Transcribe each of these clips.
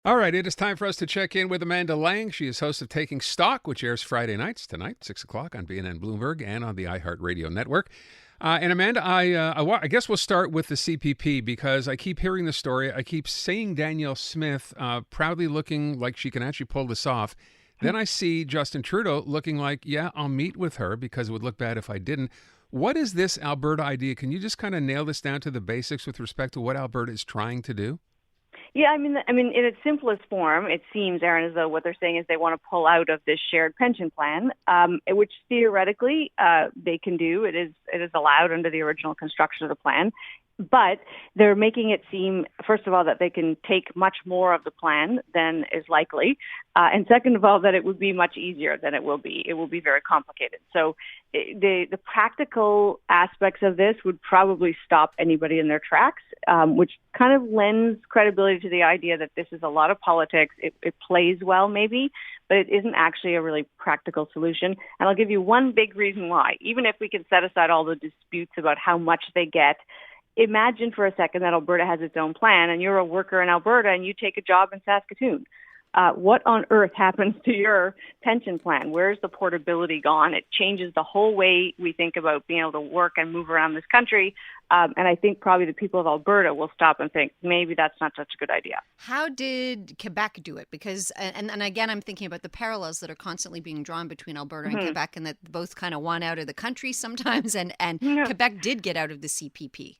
All right, it is time for us to check in with Amanda Lang. She is host of Taking Stock, which airs Friday nights tonight, 6 o'clock on BNN Bloomberg and on the iHeart Radio network. And Amanda, I guess we'll start with the CPP because I keep hearing the story. I keep seeing Danielle Smith proudly looking like she can actually pull this off. Then I see Justin Trudeau looking like, yeah, I'll meet with her because it would look bad if I didn't. What is this Alberta idea? Can you just kind of nail this down to the basics with respect to what Alberta is trying to do? Yeah, I mean, in its simplest form, it seems, Aaron, as though what they're saying is they want to pull out of this shared pension plan, which theoretically they can do. It is allowed under the original construction of the plan. But they're making it seem, first of all, that they can take much more of the plan than is likely. And second of all, that it would be much easier than it will be. It will be very complicated. So the practical aspects of this would probably stop anybody in their tracks, which kind of lends credibility to the idea that this is a lot of politics. It plays well, maybe, but it isn't actually a really practical solution. And I'll give you one big reason why. Even if we can set aside all the disputes about how much they get, imagine for a second that Alberta has its own plan and you're a worker in Alberta and you take a job in Saskatoon. What on earth happens to your pension plan? Where's the portability gone? It changes the whole way we think about being able to work and move around this country. And I think probably the people of Alberta will stop and think, maybe that's not such a good idea. How did Quebec do it? Because, and again, I'm thinking about the parallels that are constantly being drawn between Alberta and Quebec, and that both kind of want out of the country sometimes, and Quebec did get out of the CPP.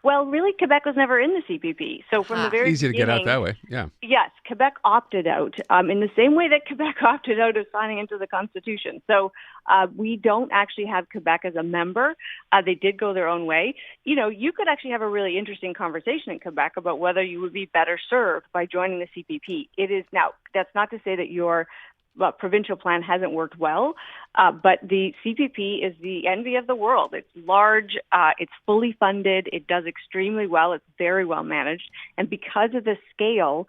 Well, really, Quebec was never in the CPP. So from the very easy to get out that way, yeah. Yes, Quebec opted out in the same way that Quebec opted out of signing into the Constitution. So we don't actually have Quebec as a member. They did go their own way. You know, you could actually have a really interesting conversation in Quebec about whether you would be better served by joining the CPP. It is now, that's not to say that your provincial plan hasn't worked well, but the CPP is the envy of the world. It's large, it's fully funded, it does extremely well, it's very well managed, and because of the scale,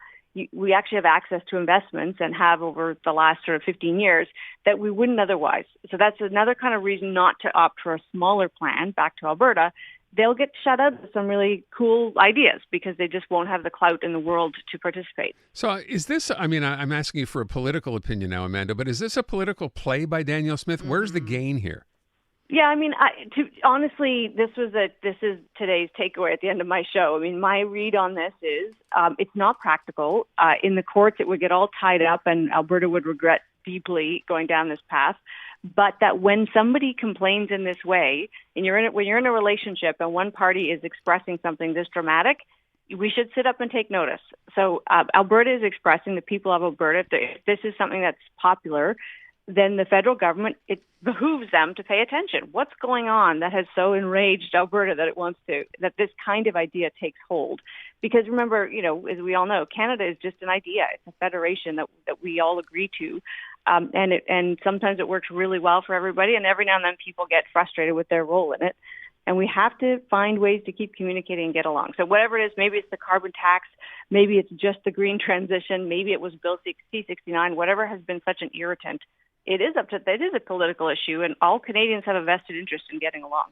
we actually have access to investments and have over the last sort of 15 years that we wouldn't otherwise. So that's another kind of reason not to opt for a smaller plan back to Alberta. They'll get shut out of some really cool ideas because they just won't have the clout in the world to participate. So is this, I mean, I'm asking you for a political opinion now, Amanda, but is this a political play by Danielle Smith? Where's the gain here? Yeah, I mean, honestly, this is today's takeaway at the end of my show. I mean, my read on this is it's not practical. In the courts, it would get all tied up and Alberta would regret deeply going down this path. But that when somebody complains in this way, and when you're in a relationship and one party is expressing something this dramatic, we should sit up and take notice. So Alberta is expressing, the people of Alberta, if this is something that's popular, then the federal government, it behooves them to pay attention. What's going on that has so enraged Alberta that this kind of idea takes hold? Because remember, you know, as we all know, Canada is just an idea. It's a federation that we all agree to. And sometimes it works really well for everybody, and every now and then people get frustrated with their role in it. And we have to find ways to keep communicating and get along. So whatever it is, maybe it's the carbon tax, maybe it's just the green transition, maybe it was Bill C-69, whatever has been such an irritant. It is a political issue, and all Canadians have a vested interest in getting along.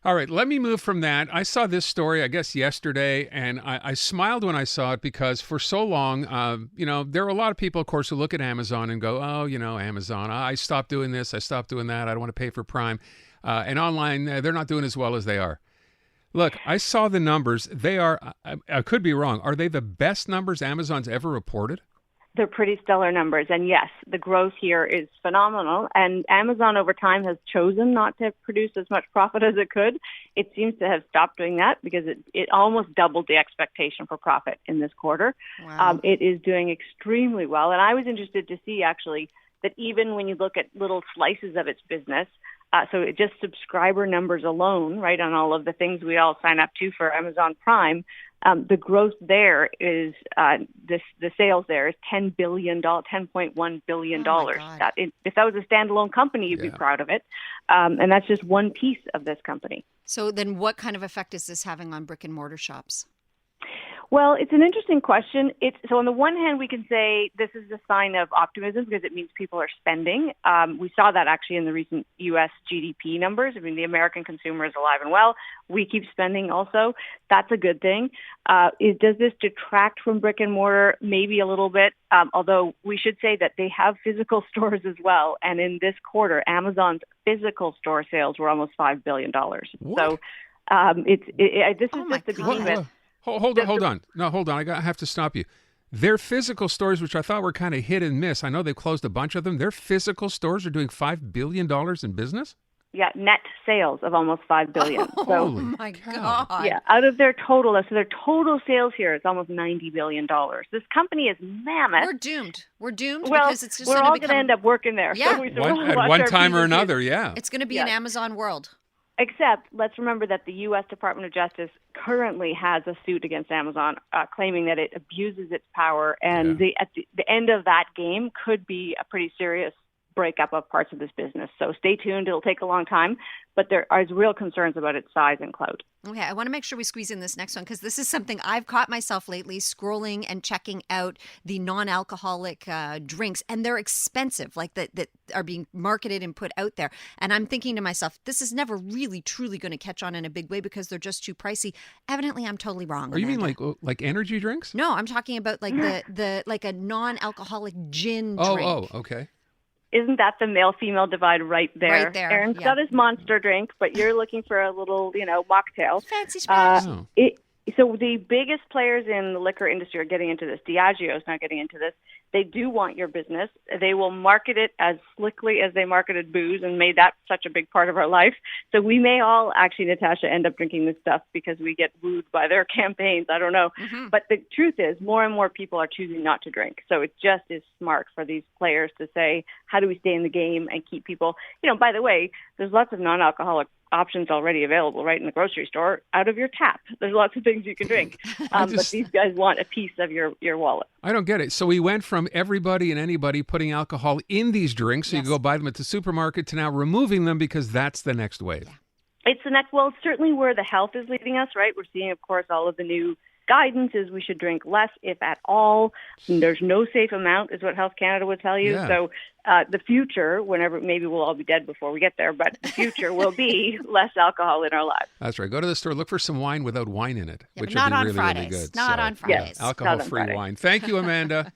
All right, let me move from that. I saw this story, I guess, yesterday, and I smiled when I saw it because for so long, you know, there are a lot of people, of course, who look at Amazon and go, oh, you know, Amazon, I stopped doing this, I stopped doing that, I don't want to pay for Prime. And online, they're not doing as well as they are. Look, I saw the numbers. They are, I could be wrong, are they the best numbers Amazon's ever reported? They're pretty stellar numbers. And yes, the growth here is phenomenal. And Amazon over time has chosen not to produce as much profit as it could. It seems to have stopped doing that because it almost doubled the expectation for profit in this quarter. Wow. It is doing extremely well. And I was interested to see actually that even when you look at little slices of its business, so just subscriber numbers alone, right, on all of the things we all sign up to for Amazon Prime, the growth there is the sales there is $10.1 billion. Oh my God. If that was a standalone company, you'd be proud of it. And that's just one piece of this company. So then what kind of effect is this having on brick and mortar shops? Well, it's an interesting question. So on the one hand, we can say this is a sign of optimism because it means people are spending. We saw that actually in the recent U.S. GDP numbers. I mean, the American consumer is alive and well. We keep spending also. That's a good thing. Does this detract from brick and mortar? Maybe a little bit, although we should say that they have physical stores as well. And in this quarter, Amazon's physical store sales were almost $5 billion. What? So this is just the beginning of it. Hold on. No, hold on. I have to stop you. Their physical stores, which I thought were kind of hit and miss, I know they've closed a bunch of them. Their physical stores are doing $5 billion in business? Yeah, net sales of almost $5 billion. Oh, my God. Yeah, out of their total, so their total sales here is almost $90 billion. This company is mammoth. We're doomed well, because it's just we're going all to going to end up working there. Yeah. So At one time or another, yeah. It's going to be an Amazon world. Except, let's remember that the U.S. Department of Justice currently has a suit against Amazon claiming that it abuses its power. And at the end of that game could be a pretty serious breakup of parts of this business. So stay tuned. It'll take a long time, but there are real concerns about its size and clout. Okay, I want to make sure we squeeze in this next one because this is something I've caught myself lately scrolling and checking out the non-alcoholic drinks, and they're expensive, like that are being marketed and put out there. And I'm thinking to myself, this is never really truly going to catch on in a big way because they're just too pricey. Evidently, I'm totally wrong. Or you mean like energy drinks? No, I'm talking about like the like a non-alcoholic gin drink. Oh, okay. Isn't that the male-female divide right there? Right there. Aaron's got his monster drink, but you're looking for a little, mocktail. Fancy splash. So the biggest players in the liquor industry are getting into this. Diageo's not getting into this. They do want your business. They will market it as slickly as they marketed booze and made that such a big part of our life. So we may all actually, Natasha, end up drinking this stuff because we get wooed by their campaigns. I don't know. Mm-hmm. But the truth is more and more people are choosing not to drink. So it just is smart for these players to say, how do we stay in the game and keep people, by the way, there's lots of non-alcoholic options already available right in the grocery store out of your tap. There's lots of things you can drink. But these guys want a piece of your wallet. I don't get it. So we went from everybody and anybody putting alcohol in these drinks so you can go buy them at the supermarket to now removing them because that's the next wave. Yeah. It's the next, well, it's certainly where the health is leading us, right? We're seeing, of course, all of the new guidance is we should drink less, if at all. And there's no safe amount, is what Health Canada would tell you. Yeah. So the future, whenever, maybe we'll all be dead before we get there, but the future will be less alcohol in our lives. That's right. Go to the store, look for some wine without wine in it, which not would be on really, Fridays. really good. Not on Fridays. Alcohol-free wine. Thank you, Amanda.